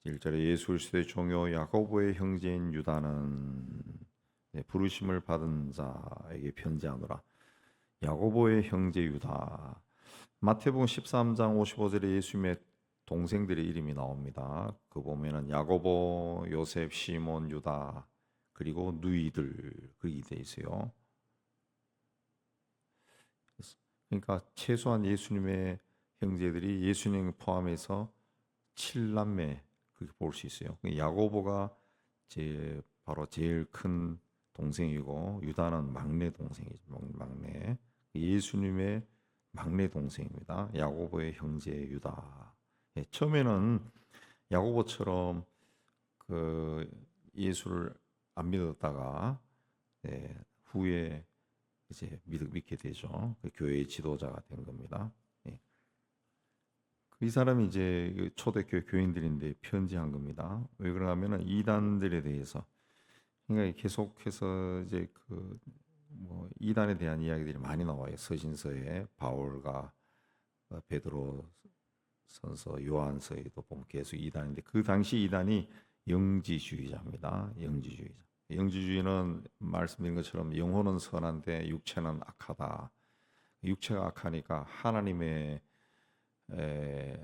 1절에 예수 그리스도의 종요 야고보의 형제인 유다는 부르심을 받은 자에게 편지하노라. 야고보의 형제 유다. 마태복음 13장 55절에 예수님의 동생들의 이름이 나옵니다. 그 보면은 야고보, 요셉, 시몬, 유다 그리고 누이들 그렇게 돼 있어요. 그러니까 최소한 예수님의 형제들이 예수님 포함해서 7남매 그렇게 볼 수 있어요. 야고보가 바로 제일 큰 동생이고 유다는 막내 동생이죠. 막내. 예수님의 막내 동생입니다. 야고보의 형제 유다. 처음에는 야고보처럼 그 예수를 안 믿었다가 후에 이제 믿게 되죠. 그 교회의 지도자가 된 겁니다. 이 사람이 이제 초대교회 교인들인데 편지한 겁니다. 왜 그러냐면은 이단들에 대해서 그러니까 계속해서 이제 이단에 대한 이야기들이 많이 나와요. 서신서에 바울과 베드로 선서, 요한서에도 보면 계속 이단인데 그 당시 이단이 영지주의자입니다. 영지주의자. 영지주의는 말씀드린 것처럼 영혼은 선한데 육체는 악하다. 육체가 악하니까 하나님의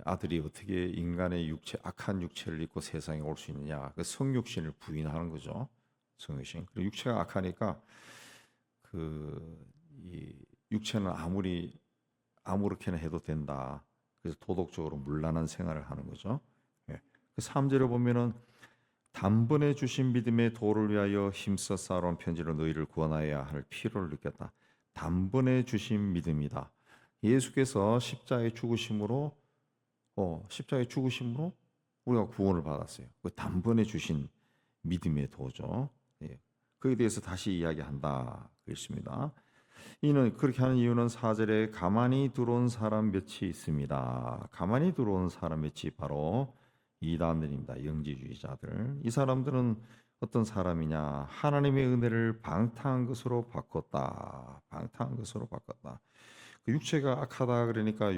아들이 어떻게 인간의 악한 육체를 입고 세상에 올 수 있느냐? 그 성육신을 부인하는 거죠. 성육신. 그리고 육체가 악하니까 이 육체는 아무렇게나 해도 된다. 그래서 도덕적으로 문란한 생활을 하는 거죠. 그 3절에 보면은 단번에 주신 믿음의 도를 위하여 힘써 쌓아온 편지로 너희를 구원하여야 할 필요를 느꼈다. 단번에 주신 믿음이다. 예수께서 십자가에 죽으심으로 우리가 구원을 받았어요. 그 단번에 주신 믿음의 도죠. 그에 대해서 다시 이야기한다 그랬습니다. 이는 그렇게 하는 이유는 4절에 가만히 들어온 사람 몇이 있습니다. 가만히 들어온 사람 몇이 바로 이단들입니다. 영지주의자들. 이 사람들은 어떤 사람이냐? 하나님의 은혜를 방탕한 것으로 바꿨다. 방탕한 것으로 바꿨다. 그 육체가 악하다 그러니까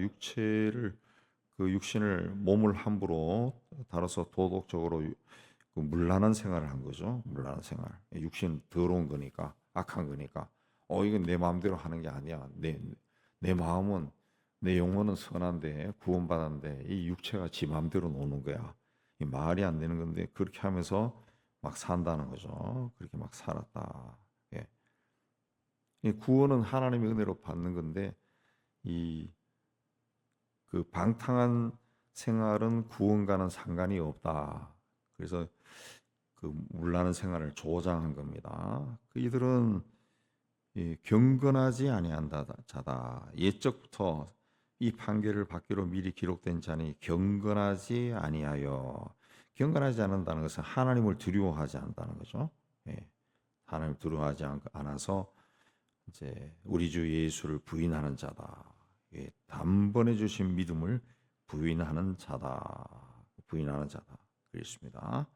육신을 몸을 함부로 다뤄서 도덕적으로 그 문란한 생활을 한 거죠. 문란한 생활. 육신 더러운 거니까 악한 거니까. 이건 내 마음대로 하는 게 아니야. 내 마음은 내 영혼은 선한데 구원받았는데 이 육체가 지 마음대로 노는 거야. 이 말이 안 되는 건데 그렇게 하면서 막 산다는 거죠. 그렇게 막 살았다. 예. 이 구원은 하나님의 은혜로 받는 건데 그 방탕한 생활은 구원과는 상관이 없다. 그래서 그 물나는 생활을 조장한 겁니다. 이들은 경건하지 아니한 자다. 옛적부터 이 판결을 받기로 미리 기록된 자니 경건하지 아니하여. 경건하지 않는다는 것은 하나님을 두려워하지 않는다는 거죠. 하나님을 두려워하지 않아서 이제 우리 주 예수를 부인하는 자다. 단번에 주신 믿음을 부인하는 자다. 부인하는 자다. 그렇습니다.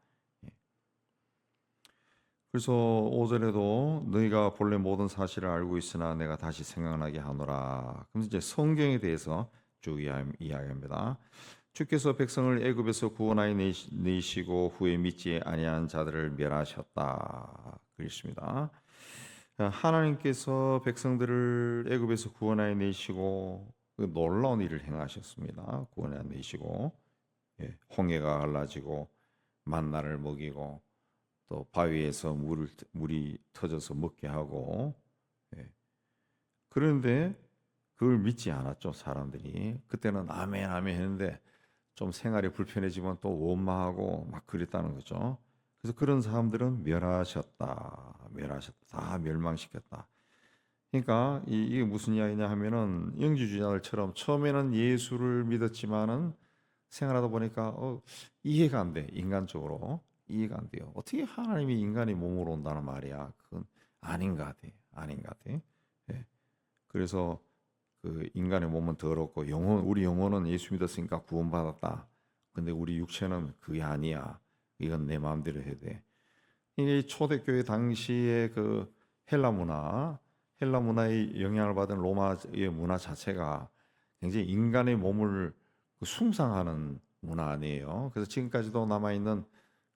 그래서 5절에도 너희가 본래 모든 사실을 알고 있으나 내가 다시 생각나게 하노라. 그럼 이제 성경에 대해서 쭉 이야기합니다. 주께서 백성을 애굽에서 구원하여 내시고 후에 믿지 아니한 자들을 멸하셨다. 그렇습니다. 하나님께서 백성들을 애굽에서 구원하여 내시고 놀라운 일을 행하셨습니다. 구원하여 내시고 홍해가 갈라지고 만나를 먹이고 또 바위에서 물이 터져서 먹게 하고 그런데 그걸 믿지 않았죠. 사람들이. 그때는 아멘 아멘 했는데 좀 생활이 불편해지면 또 원망하고 막 그랬다는 거죠. 그래서 그런 사람들은 멸하셨다. 다 멸망시켰다. 그러니까 이게 무슨 이야기냐 하면은 영지주의자들처럼 처음에는 예수를 믿었지만은 생활하다 보니까 이해가 안 돼. 인간적으로 이해가 안 돼요. 어떻게 하나님이 인간이 몸으로 온다는 말이야? 그건 아닌 것 같아. 그래서 그 인간의 몸은 더럽고 우리 영혼은 예수 믿었으니까 구원받았다. 근데 우리 육체는 그게 아니야. 이건 내 마음대로 해야 돼. 이게 초대교회 당시의 그 헬라 문화의 영향을 받은 로마의 문화 자체가 굉장히 인간의 몸을 숭상하는 문화 아니에요. 그래서 지금까지도 남아 있는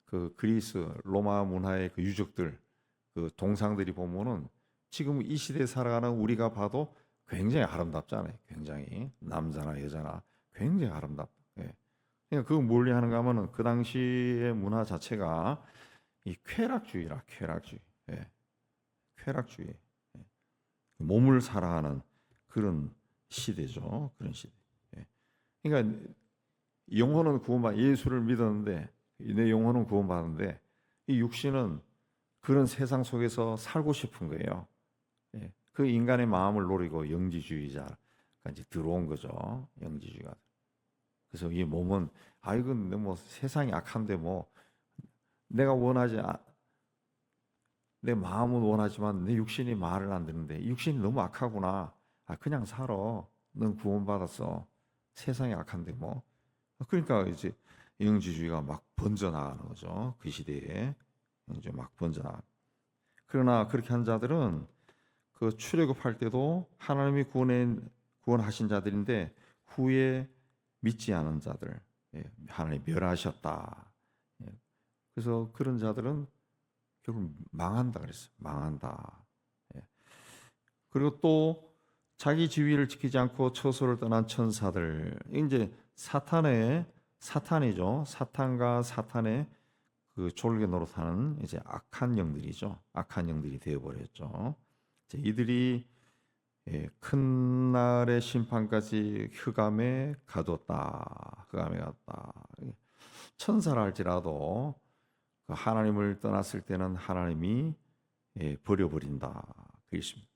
그 그리스 로마 문화의 그 유적들, 그 동상들이 보면은 지금 이 시대에 살아가는 우리가 봐도 굉장히 아름답잖아요. 굉장히 남자나 여자나 굉장히 아름답. 예. 그러니까 그거 뭘리 하는가 하면은 그 당시의 문화 자체가 이 쾌락주의라 쾌락주의. 예. 쾌락주의. 예. 몸을 사랑하는 그런 시대죠. 그런 시대. 예. 그러니까 영혼은 구원받 예수를 믿었는데 내 영혼은 구원받는데 이 육신은 그런 세상 속에서 살고 싶은 거예요. 예. 그 인간의 마음을 노리고 영지주의자가 이제 들어온 거죠. 영지주의가. 그래서 이 몸은 이건 뭐 세상이 악한데 뭐 내가 원하지 내 마음은 원하지만 내 육신이 말을 안 듣는데 육신이 너무 악하구나. 그냥 살아. 넌 구원받았어. 세상이 악한데 뭐. 그러니까 이제 영지주의가 막 번져나가는 거죠. 그 시대에 이제 막 번져나. 그러나 그렇게 한 자들은 그 출애굽할 때도 하나님이 구원하신 자들인데 후에 믿지 않은 자들, 하나님 멸하셨다. 그래서 그런 자들은 결국 망한다 그랬어요. 망한다. 그리고 또 자기 지위를 지키지 않고 처소를 떠난 천사들, 이제 사탄이죠. 사탄과 사탄의 그 졸개 노릇하는 이제 악한 영들이죠. 악한 영들이 되어버렸죠. 이들이 큰 날의 심판까지 흑암에 가뒀다. 흑암에 갔다. 천사라 할지라도 그 하나님을 떠났을 때는 하나님이 버려버린다. 그 있습니다.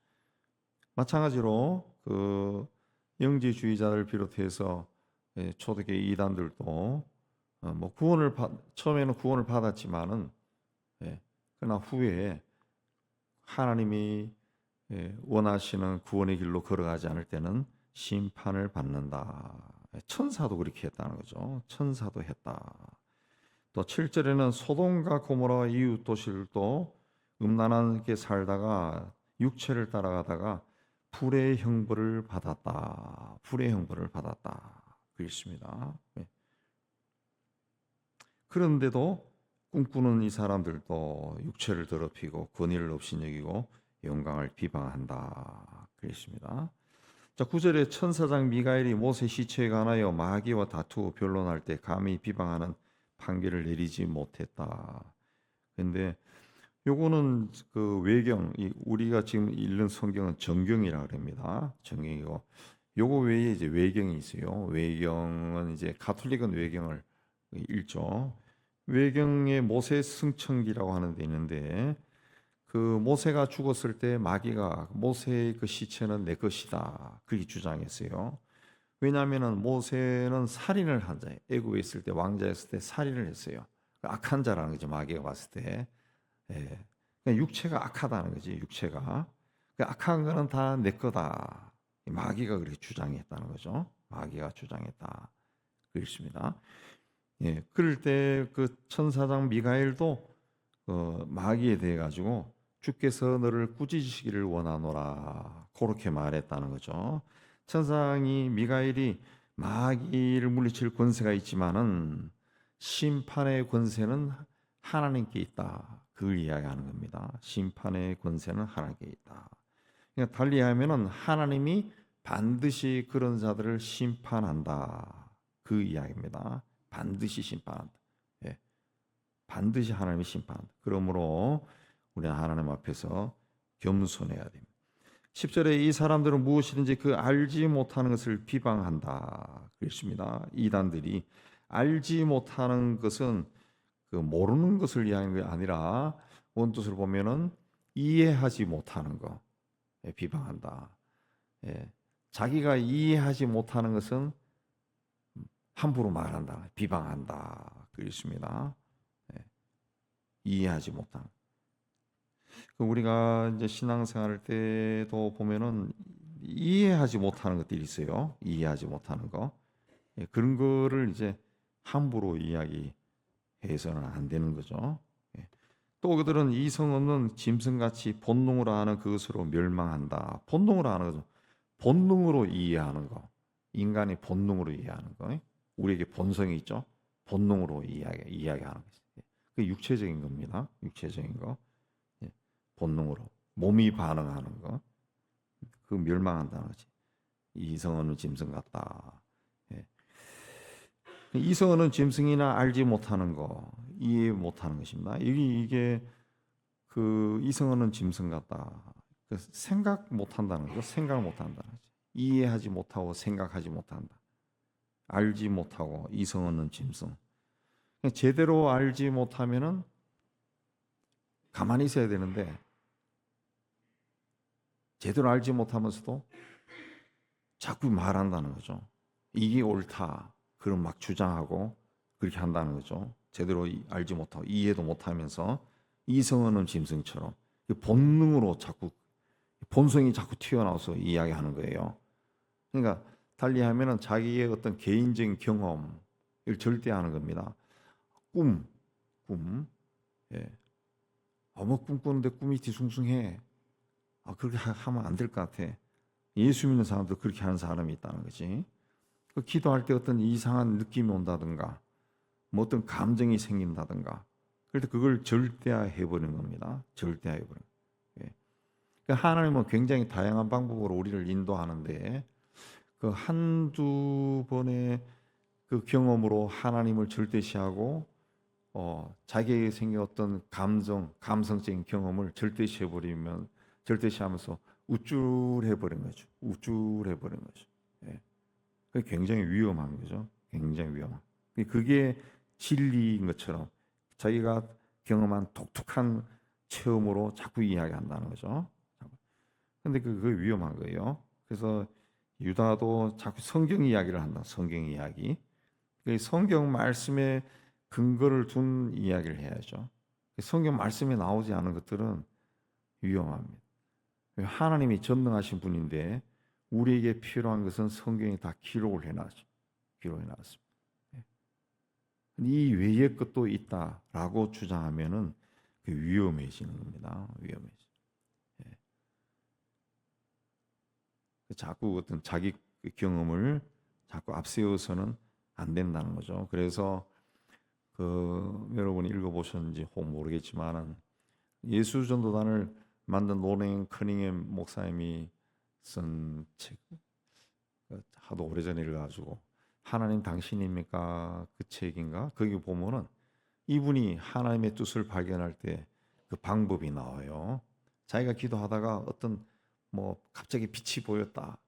마찬가지로 그 영지주의자를 비롯해서 초대교회 이단들도 뭐 처음에는 구원을 받았지만은 그러나 후에 하나님이 원하시는 구원의 길로 걸어가지 않을 때는 심판을 받는다. 천사도 그렇게 했다는 거죠. 천사도 했다. 또 7절에는 소돔과 고모라 이웃 도시들도 음란하게 살다가 육체를 따라가다가 불의 형벌을 받았다. 불의 형벌을 받았다. 그렇습니다. 그런데도 꿈꾸는 이 사람들도 육체를 더럽히고 권위를 없이 여기고 영광을 비방한다. 그랬습니다. 자, 9절에 천사장 미가엘이 모세 시체에 관하여 마귀와 다투고 변론할 때 감히 비방하는 판결을 내리지 못했다. 그런데 요거는 그 외경, 우리가 지금 읽는 성경은 정경이라 그럽니다. 정경이고 요거 외에 이제 외경이 있어요. 외경은 이제 가톨릭은 외경을 읽죠. 외경에 모세 승천기라고 하는 데 있는데 그 모세가 죽었을 때 마귀가 모세의 그 시체는 내 것이다. 그렇게 주장했어요. 왜냐하면 모세는 살인을 한 자예요. 애굽에 있을 때 왕자였을 때 살인을 했어요. 악한 자라는 거죠. 마귀가 봤을 때. 그러니까 육체가 악하다는 거지. 육체가. 악한 거는 다 내 거다. 마귀가 그렇게 주장했다는 거죠. 마귀가 주장했다. 그렇습니다. 그럴 때 그 천사장 미가엘도 마귀에 대해 가지고 주께서 너를 꾸짖으시기를 원하노라 그렇게 말했다는 거죠. 천사장이 미가엘이 마귀를 물리칠 권세가 있지만은 심판의 권세는 하나님께 있다. 그걸 이야기하는 겁니다. 심판의 권세는 하나님께 있다. 그러니까 달리하면은 하나님이 반드시 그런 자들을 심판한다. 그 이야기입니다. 반드시 심판한다. 반드시 하나님이 심판한다. 그러므로 우리는 하나님 앞에서 겸손해야 됩니다. 10절에 이 사람들은 무엇이든지 그 알지 못하는 것을 비방한다. 그렇습니다. 이단들이 알지 못하는 것은 그 모르는 것을 이야기하는 게 아니라 원뜻을 보면은 이해하지 못하는 거 비방한다. 자기가 이해하지 못하는 것은 함부로 말한다. 비방한다. 그렇습니다. 이해하지 못하는. 우리가 이제 신앙생활 때도 보면은 이해하지 못하는 것들이 있어요. 이해하지 못하는 거. 그런 거를 이제 함부로 이야기해서는 안 되는 거죠. 또 그들은 이성 없는 짐승같이 본능으로 하는 그것으로 멸망한다. 본능으로 하는 거죠. 본능으로 이해하는 거. 인간의 본능으로 이해하는 거. 우리에게 본성이 있죠. 본능으로 이야기하는 거죠. 그 육체적인 겁니다. 육체적인 거. 예, 본능으로 몸이 반응하는 거. 그 멸망한다는 거지. 이성은 짐승 같다. 예. 이성은 짐승이나 알지 못하는 거, 이해 못하는 것입니다. 이게 그 이성은 짐승 같다. 그 생각 못한다는 거죠. 생각을 못한다는 거죠. 이해하지 못하고 생각하지 못한다. 알지 못하고 이성은 짐승. 제대로 알지 못하면은 가만히 있어야 되는데 제대로 알지 못하면서도 자꾸 말한다는 거죠. 이게 옳다. 그럼 막 주장하고 그렇게 한다는 거죠. 제대로 알지 못하고 이해도 못하면서 이성은 짐승처럼 본능으로 자꾸 본성이 자꾸 튀어나와서 이야기하는 거예요. 그러니까 달리하면은 자기의 어떤 개인적인 경험을 절대하는 겁니다. 꿈, 예. 뭐 꿈꾸는데 꿈이 뒤숭숭해. 그렇게 하면 안 될 것 같아. 예수 믿는 사람도 그렇게 하는 사람이 있다는 거지. 그 기도할 때 어떤 이상한 느낌이 온다든가, 뭐 어떤 감정이 생긴다든가, 그럴 때 그걸 절대화해 버리는 겁니다. 절대화해 버리는. 예. 그러니까 하나님은 굉장히 다양한 방법으로 우리를 인도하는데 그 한두 번의 그 경험으로 하나님을 절대시하고 자기에게 생긴 어떤 감성적인 경험을 절대시하면서 우쭐해 버린 거죠. 우쭐해 버린 거죠. 예. 그게 굉장히 위험한 거죠. 굉장히 위험한. 그게 진리인 것처럼 자기가 경험한 독특한 체험으로 자꾸 이야기한다는 거죠. 근데 그게 위험한 거예요. 그래서 유다도 자꾸 성경 이야기를 한다. 성경 이야기. 성경 말씀에 근거를 둔 이야기를 해야죠. 성경 말씀에 나오지 않은 것들은 위험합니다. 하나님이 전능하신 분인데 우리에게 필요한 것은 성경에 다 기록을 해놨죠. 기록해 놨습니다. 이 외의 것도 있다라고 주장하면은 위험해지는 겁니다. 위험해지. 자꾸 어떤 자기 경험을 자꾸 앞세워서는 안 된다는 거죠. 그래서 여러분이 읽어보셨는지 혹 모르겠지만은 예수 전도단을 만든 로랭 커닝햄 목사님이 쓴 책, 하도 오래전에 읽어가지고 하나님 당신입니까? 그 책인가? 거기 보면은 이분이 하나님의 뜻을 발견할 때 그 방법이 나와요. 자기가 기도하다가 어떤 뭐 갑자기 빛이 보였다,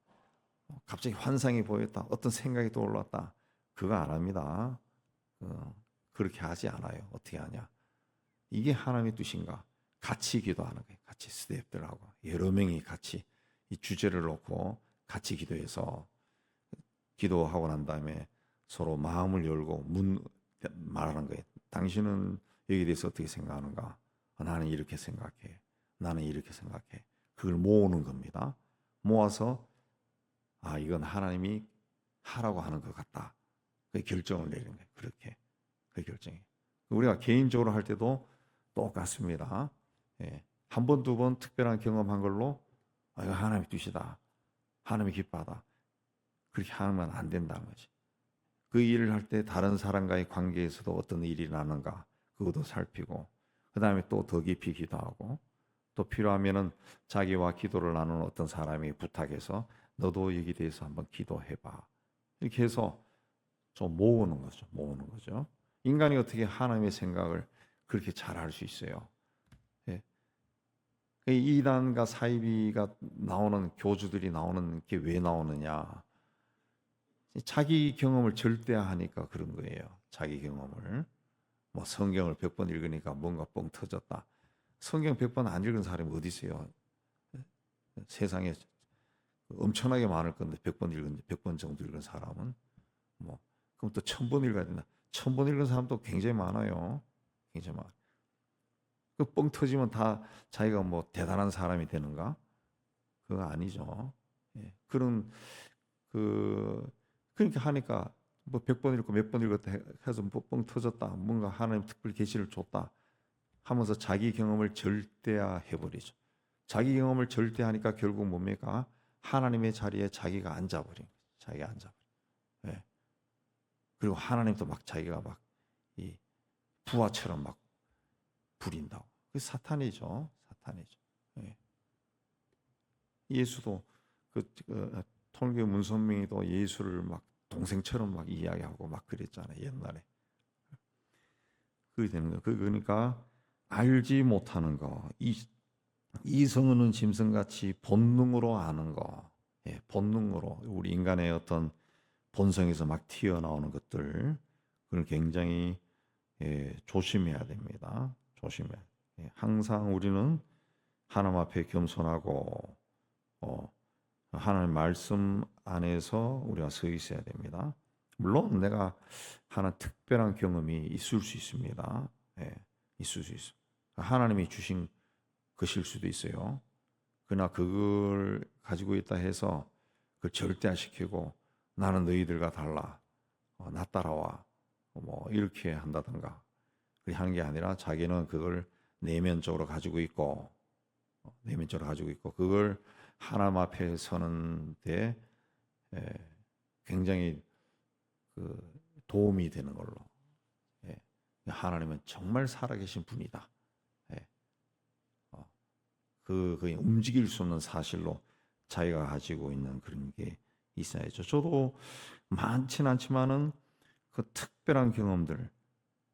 갑자기 환상이 보였다, 어떤 생각이 떠올랐다, 그거 안 합니다. 그렇게 하지 않아요. 어떻게 하냐? 이게 하나님의 뜻인가? 같이 기도하는 거예요. 같이 스태프들하고 여러 명이 같이 이 주제를 놓고 같이 기도해서 기도하고 난 다음에 서로 마음을 열고 말하는 거예요. 당신은 여기에 대해서 어떻게 생각하는가? 나는 이렇게 생각해. 나는 이렇게 생각해. 그걸 모으는 겁니다. 모아서 이건 하나님이 하라고 하는 것 같다. 그 결정을 내리는 거예요. 그렇게 그 결정이. 우리가 개인적으로 할 때도 똑같습니다. 예. 한 번, 두 번 특별한 경험한 걸로 이거 하나님의 뜻이다. 하나님이 기뻐하다. 그렇게 하면 안 된다는 거지. 그 일을 할 때 다른 사람과의 관계에서도 어떤 일이 나는가 그것도 살피고 그 다음에 또 더 깊이 기도하고 또 필요하면은 자기와 기도를 나누는 어떤 사람에게 부탁해서 너도 여기 대해서 한번 기도해봐. 이렇게 해서 좀 모으는 거죠. 모으는 거죠. 인간이 어떻게 하나님의 생각을 그렇게 잘 알 수 있어요? 예. 이단과 사이비가 나오는 교주들이 나오는 게 왜 나오느냐? 자기 경험을 절대화하니까 그런 거예요. 자기 경험을. 뭐 성경을 100번 읽으니까 뭔가 뻥 터졌다. 성경 100번 안 읽은 사람이 어디 있어요? 세상에 엄청나게 많을 건데 100번 정도 읽은 사람은 뭐 그럼 또 1000번 읽어야 된다. 1000번 읽은 사람도 굉장히 많아요. 굉장히 많아. 그 뻥 터지면 다 자기가 뭐 대단한 사람이 되는가? 그거 아니죠. 예. 그러니까 하니까 뭐 100번 읽고 몇 번 읽었다 해서 뭐 뻥 터졌다. 뭔가 하나님 특별 계시를 줬다 하면서 자기 경험을 절대화해 버리죠. 자기 경험을 절대하니까 결국 뭡니까? 하나님의 자리에 자기가 앉아버린 거예요. 자기가 앉아버린. 예. 그리고 하나님도 막 자기가 막 이 부하처럼 막 부린다고. 그 사탄이죠. 사탄이죠. 예. 예수도 통일교 문선명이도 예수를 막 동생처럼 막 이야기하고 막 그랬잖아요. 옛날에. 그게 되는 거예요. 그러니까 알지 못하는 거, 이성은 짐승같이 본능으로 아는 거, 예, 본능으로 우리 인간의 어떤 본성에서 막 튀어나오는 것들, 그걸 굉장히 조심해야 됩니다. 조심해야. 항상 우리는 하나님 앞에 겸손하고 하나님 말씀 안에서 우리가 서 있어야 됩니다. 물론 내가 하나 특별한 경험이 있을 수 있습니다. 예, 있을 수 있어. 하나님이 주신 것일 수도 있어요. 그러나 그걸 가지고 있다 해서 그걸 절대화시키고 나는 너희들과 달라, 나 따라와, 뭐 이렇게 한다든가 그렇게 하는 게 아니라 자기는 그걸 내면적으로 가지고 있고 그걸 하나님 앞에 서는데 굉장히 그 도움이 되는 걸로. 예. 하나님은 정말 살아계신 분이다. 예. 그 움직일 수 없는 사실로 자기가 가지고 있는 그런 게 있어야죠. 저도 많지는 않지만은 그 특별한 경험들,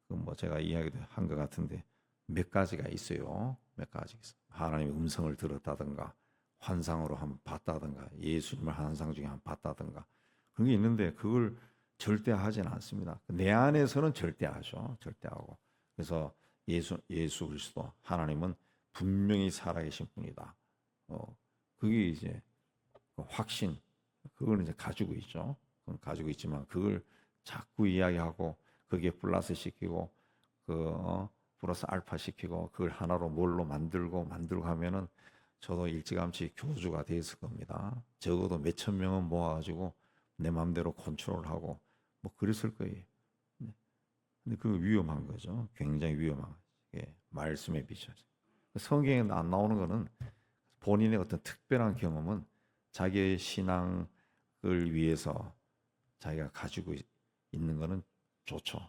뭐 제가 이야기도 한 것 같은데 몇 가지가 있어요. 몇 가지 있어. 하나님의 음성을 들었다든가, 환상으로 한번 봤다든가, 예수님을 환상 중에 한번 봤다든가 그런 게 있는데 그걸 절대하지는 않습니다. 내 안에서는 절대하죠. 절대하고. 그래서 예수 그리스도 하나님은 분명히 살아계신 분이다. 그게 이제 확신, 그걸 이제 가지고 있죠. 가지고 있지만 그걸 자꾸 이야기하고 거기에 플러스 시키고 플러스 알파 시키고 그걸 하나로 뭘로 만들고 하면은 저도 일찌감치 교주가 됐을 겁니다. 적어도 몇천 명은 모아가지고 내 마음대로 컨트롤하고 뭐 그랬을 거예요. 근데 그거 위험한 거죠. 굉장히 위험한 거죠. 말씀에 비춰서. 성경에 안 나오는 거는 본인의 어떤 특별한 경험은 자기의 신앙을 위해서 자기가 가지고 있는 거는 좋죠.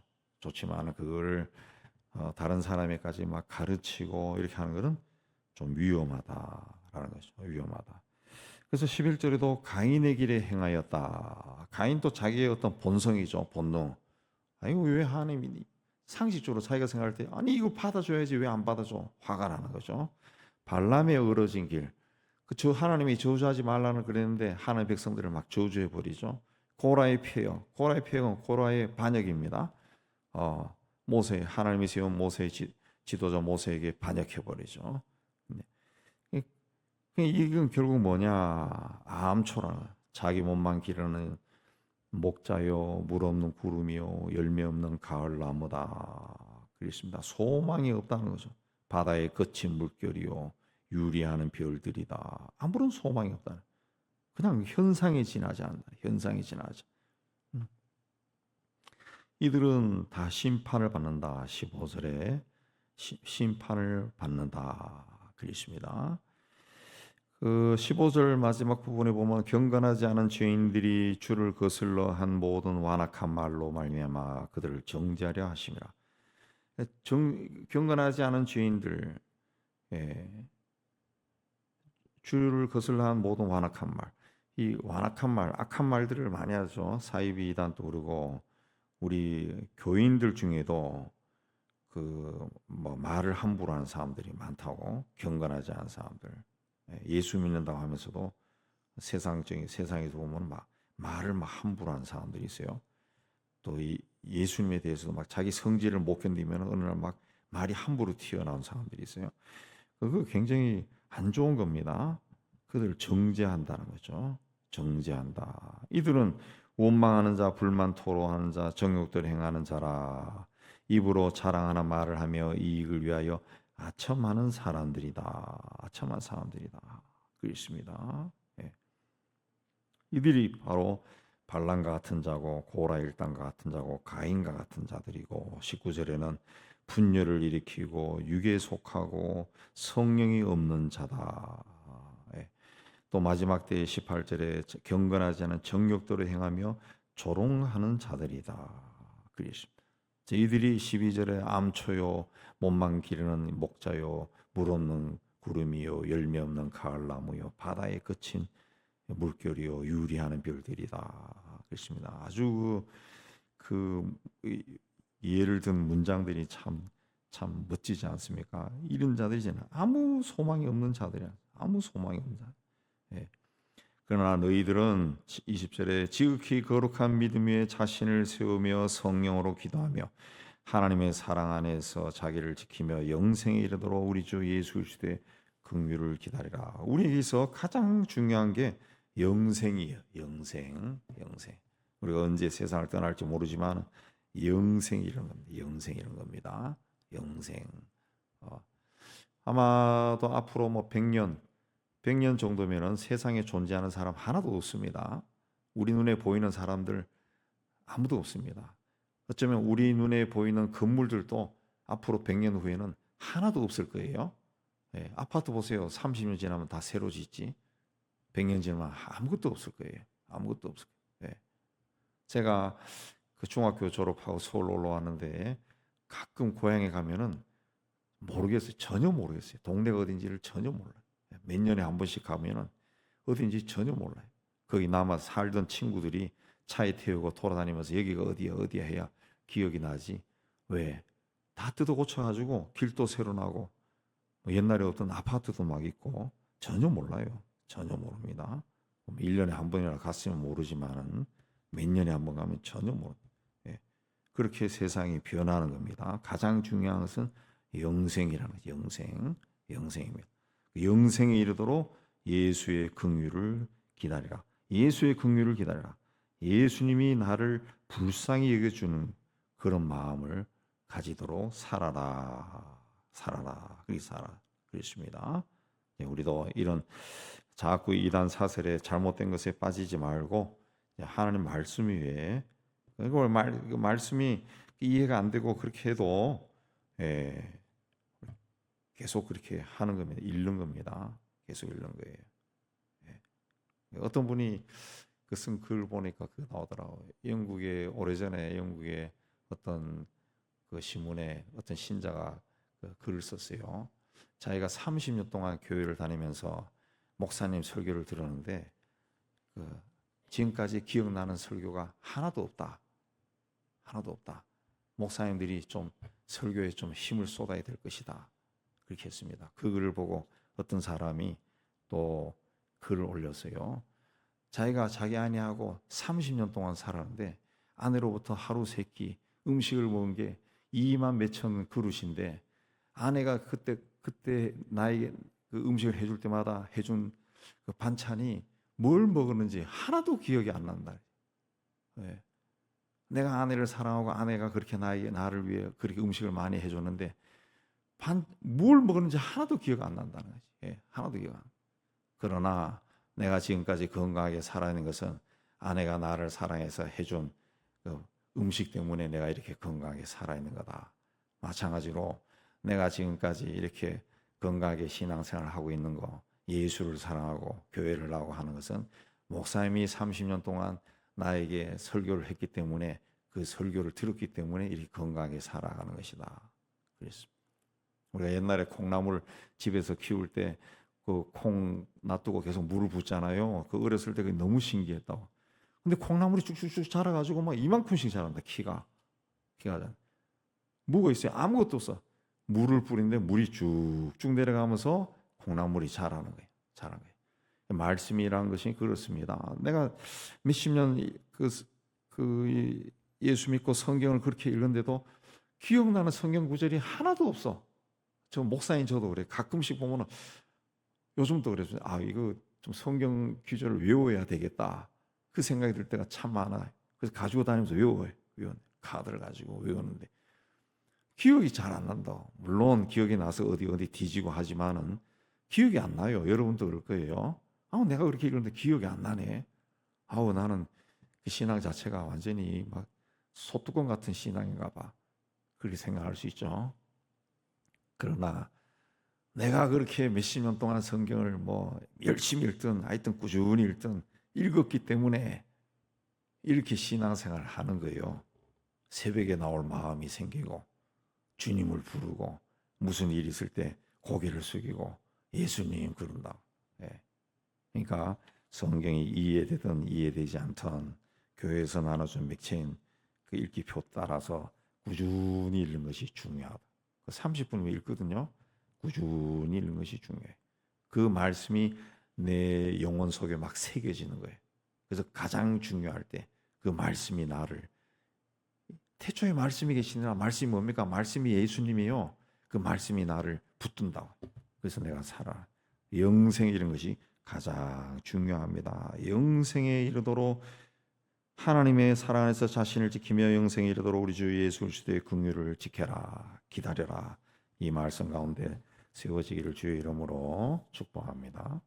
좋지만 그걸 다른 사람에까지 막 가르치고 이렇게 하는 것은 좀 위험하다라는 거죠. 위험하다. 그래서 11절에도 가인의 길에 행하였다. 가인도 자기의 어떤 본성이죠. 본능. 아니 왜 하나님이 상식적으로 자기가 생각할 때 아니 이거 받아줘야지 왜 안 받아줘? 화가 나는 거죠. 발람의 얼어진 길. 그 하나님이 저주하지 말라는 그랬는데 하나님의 백성들을 막 저주해 버리죠. 고라의 폐역. 고라의 폐역은 고라의 반역입니다. 하나님이 세운 모세의 지도자 모세에게 반역해 버리죠. 이건 결국 뭐냐? 암초라는 자기 몸만 기르는 목자요, 물 없는 구름이요, 열매 없는 가을 나무다. 그랬습니다. 소망이 없다는 거죠. 바다의 거친 물결이요, 유리하는 별들이다. 아무런 소망이 없다. 그냥 현상에 지나지 않는다. 현상에 지나지. 이들은 다 심판을 받는다. 15절에 심판을 받는다. 그랬습니다. 그 15절 마지막 부분에 보면 경건하지 않은 죄인들이 주를 거슬러 한 모든 완악한 말로 말미암아 그들을 정죄하려 하심이라. 경건하지 않은 죄인들, 주를 거슬러 한 모든 완악한 말, 이 완악한 말, 악한 말들을 많이 하죠. 사이비 이단도 그러고 우리 교인들 중에도 뭐 말을 함부로 하는 사람들이 많다고. 경건하지 않은 사람들. 예수 믿는다고 하면서도 세상에서 보면 막 말을 막 함부로 하는 사람들이 있어요. 또 이 예수님에 대해서도 막 자기 성질을 못 견디면 어느 날 막 말이 함부로 튀어나온 사람들이 있어요. 그거 굉장히 안 좋은 겁니다. 그들을 정죄한다는 거죠. 정죄한다. 이들은 원망하는 자, 불만 토로하는 자, 정욕들 행하는 자라. 입으로 자랑하는 말을 하며 이익을 위하여 아첨하는 사람들이다. 아첨한 사람들이다. 그렇습니다. 이들이 바로 발람과 같은 자고 고라 일당과 같은 자고 가인과 같은 자들이고 19절에는 분열을 일으키고 육에 속하고 성령이 없는 자다. 또 마지막 때의 18절에 경건하지 않은 정욕대로 행하며 조롱하는 자들이다. 그랬습니다. 저희들이 12절에 암초요 몸만 기르는 목자요 물 없는 구름이요 열매 없는 가을나무요 바다에 그친 물결이요 유리하는 별들이다. 그랬습니다. 아주 예를 든 문장들이 참 멋지지 않습니까? 이런 자들이잖아. 아무 소망이 없는 자들이야. 아무 소망이 없는 자. 예. 그러나 너희들은 20절에 지극히 거룩한 믿음 위에 자신을 세우며 성령으로 기도하며 하나님의 사랑 안에서 자기를 지키며 영생에 이르도록 우리 주 예수 그리스도의 긍휼을 기다리라. 우리에게서 가장 중요한 게 영생이에요. 영생. 우리가 언제 세상을 떠날지 모르지만 영생 이런 겁니다. 영생 이런 겁니다. 영생. 아마도 앞으로 뭐 100년 정도면은 세상에 존재하는 사람 하나도 없습니다. 우리 눈에 보이는 사람들 아무도 없습니다. 어쩌면 우리 눈에 보이는 건물들도 앞으로 100년 후에는 하나도 없을 거예요. 예, 아파트 보세요. 30년 지나면 다 새로 짓지. 100년 지나면 아무것도 없을 거예요. 아무것도 없을 거예요. 예. 제가 그 중학교 졸업하고 서울 올라왔는데 가끔 고향에 가면은 모르겠어요. 전혀 모르겠어요. 동네가 어딘지를 전혀 몰라요. 몇 년에 한 번씩 가면은 어딘지 전혀 몰라요. 거기 남아 살던 친구들이 차에 태우고 돌아다니면서 여기가 어디야 해야 기억이 나지. 왜? 다 뜯어 고쳐가지고 길도 새로 나고 뭐 옛날에 어떤 아파트도 막 있고 전혀 몰라요. 전혀 모릅니다. 1년에 한 번이나 갔으면 모르지만은 몇 년에 한 번 가면 전혀 모릅니다. 예. 그렇게 세상이 변하는 겁니다. 가장 중요한 것은 영생이라는 거죠. 영생입니다. 영생에 이르도록 예수의 긍휼을 기다리라. 예수의 긍휼을 기다리라. 예수님이 나를 불쌍히 여겨주는 그런 마음을 가지도록 살아라. 그랬습니다. 우리도 이런 자꾸 이단 사설에 잘못된 것에 빠지지 말고 하나님 말씀 위에 그 말씀이 이해가 안 되고 그렇게 해도 계속 그렇게 하는 겁니다. 읽는 겁니다. 계속 읽는 거예요. 어떤 분이 그 쓴 글 보니까 그 나오더라고요. 오래전에 영국의 어떤 그 신문에 어떤 신자가 그 글을 썼어요. 자기가 30년 동안 교회를 다니면서 목사님 설교를 들었는데 지금까지 기억나는 설교가 하나도 없다. 목사님들이 좀 설교에 좀 힘을 쏟아야 될 것이다. 그렇게 했습니다. 그 글을 보고 어떤 사람이 또 글을 올렸어요. 자기가 자기 아내하고 30년 동안 살았는데 아내로부터 하루 세 끼 음식을 먹은 게 2만 몇천 그릇인데 아내가 그때 나에게 그 음식을 해줄 때마다 해준 그 반찬이 뭘 먹었는지 하나도 기억이 안 난다. 네. 내가 아내를 사랑하고 아내가 그렇게 나를 위해 그렇게 음식을 많이 해줬는데 뭘 먹었는지 하나도 기억 안 난다는 거지. 예, 하나도 기억 안. 그러나 내가 지금까지 건강하게 살아있는 것은 아내가 나를 사랑해서 해준 그 음식 때문에 내가 이렇게 건강하게 살아있는 거다. 마찬가지로 내가 지금까지 이렇게 건강하게 신앙생활을 하고 있는 거, 예수를 사랑하고 교회를 나오고 하는 것은 목사님이 30년 동안 나에게 설교를 했기 때문에 그 설교를 들었기 때문에 이렇게 건강하게 살아가는 것이다. 그랬습니다. 우리가 옛날에 콩나물 집에서 키울 때 그 콩 놔두고 계속 물을 붓잖아요. 그 어렸을 때 그게 너무 신기했다고. 근데 콩나물이 쭉쭉쭉 자라가지고 막 이만큼씩 자란다. 키가. 뭐가 있어요? 아무것도 없어. 물을 뿌리는데 물이 쭉쭉 내려가면서 콩나물이 자라는 거예요. 말씀이라는 것이 그렇습니다. 내가 몇십 년 예수 믿고 성경을 그렇게 읽는데도 기억나는 성경 구절이 하나도 없어. 저 목사님 저도 그래. 가끔씩 보면은 요즘도 그래서 이거 좀 성경 구절을 외워야 되겠다. 그 생각이 들 때가 참 많아요. 그래서 가지고 다니면서 외워요. 카드를 가지고 외우는데 기억이 잘 안 난다. 물론 기억이 나서 어디 뒤지고 하지만은 기억이 안 나요. 여러분도 그럴 거예요. 내가 그렇게 읽었는데 기억이 안 나네. 나는 그 신앙 자체가 완전히 막 소뚜껑 같은 신앙인가 봐. 그렇게 생각할 수 있죠. 그러나 내가 그렇게 몇십 년 동안 성경을 뭐 열심히 읽든 하여튼 꾸준히 읽든 읽었기 때문에 이렇게 신앙생활을 하는 거예요. 새벽에 나올 마음이 생기고 주님을 부르고 무슨 일이 있을 때 고개를 숙이고 예수님 그런다. 예. 그러니까 성경이 이해되든 이해되지 않든 교회에서 나눠준 맥체인 그 읽기표 따라서 꾸준히 읽는 것이 중요하다. 30분이면 읽거든요. 꾸준히 읽는 것이 중요해. 그 말씀이 내 영혼 속에 막 새겨지는 거예요. 그래서 가장 중요할 때 그 말씀이 나를, 태초에 말씀이 계시니라. 말씀이 뭡니까? 말씀이 예수님이요. 그 말씀이 나를 붙든다고. 그래서 내가 살아. 영생에 이런 것이 가장 중요합니다. 영생에 이르도록 하나님의 사랑 안에서 자신을 지키며 영생에 이르도록 우리 주 예수 그리스도의 긍휼을 지켜라. 기다려라. 이 말씀 가운데 세워지기를 주의 이름으로 축복합니다.